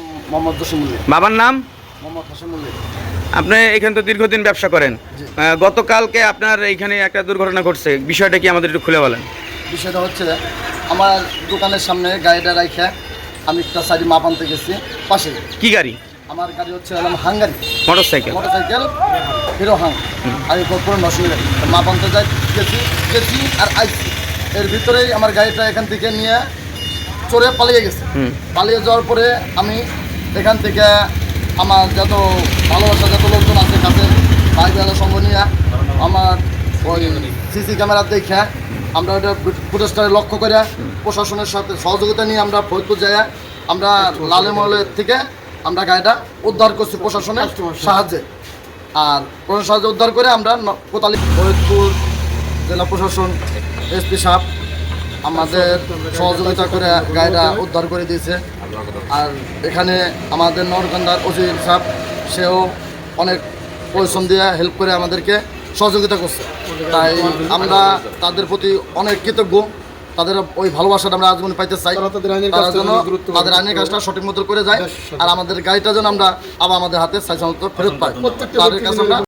নাম মোহাম্মদ জসিমুল্লাহ। বাবার নাম? মোহাম্মদ হাসিমুল্লাহ। আপনি এখানে তো দীর্ঘদিন ব্যবসা করেন। গতকালকে আপনার এইখানে একটা দুর্ঘটনা ঘটছে, বিষয়টা কি আমাদের একটু খুলে বলেন। বিষয়টা হচ্ছে আমার দোকানের সামনে গাড়িটা রাইখা আমি একটা সাইডে মাপ আনতে গেছি পাশে। কি গাড়ি? আমার গাড়ি হচ্ছে Hungary motorcycle. Motorcycle hero Hang. আমি পুরো নষ্ট গাড়ি মাপ আনতে গেছি আর আইসি। এর ভিতরেই আমার গাড়িটা এখান থেকে নিয়ে চড়ে পালিয়ে গেছে। পালিয়ে যাওয়ার পরে আমি এখান থেকে আমার যত ভালোবাসা যত লোকজন আছে কাছে ভাই দাদা সঙ্গ নিয়ে আমার ওই সিসি ক্যামেরা দেখে আমরা ওটা ফুটেজটারে লক্ষ্য করে প্রশাসনের সাথে সহযোগিতা নিয়ে আমরা ফরিদপুর যাই। আমরা লালে মহলের থেকে আমরা গাড়িটা উদ্ধার করছি প্রশাসনের সাহায্যে। আর প্রশাসনের সাহায্যে উদ্ধার করে আমরা কোতালি ফরিদপুর জেলা প্রশাসন এসপি সাহেব আমাদের সহযোগিতা করে গাড়িটা উদ্ধার করে দিয়েছে। আর এখানে আমাদের নরকান্দার ওসি সাহেব সেও অনেক পরিশ্রম দিয়ে হেল্প করে আমাদেরকে সহযোগিতা করছে। তাই আমরা তাদের প্রতি অনেক কৃতজ্ঞ। তাদের ওই ভালোবাসাটা আমরা আজীবন পাইতে চাই। তারা যেন তাদের আইনের কাজটা সঠিক মতো করে যায় আর আমাদের গাড়িটা যেন আমরা আবার আমাদের হাতে সাইজ মতো ফেরত পাই। তাদের কাছে আমরা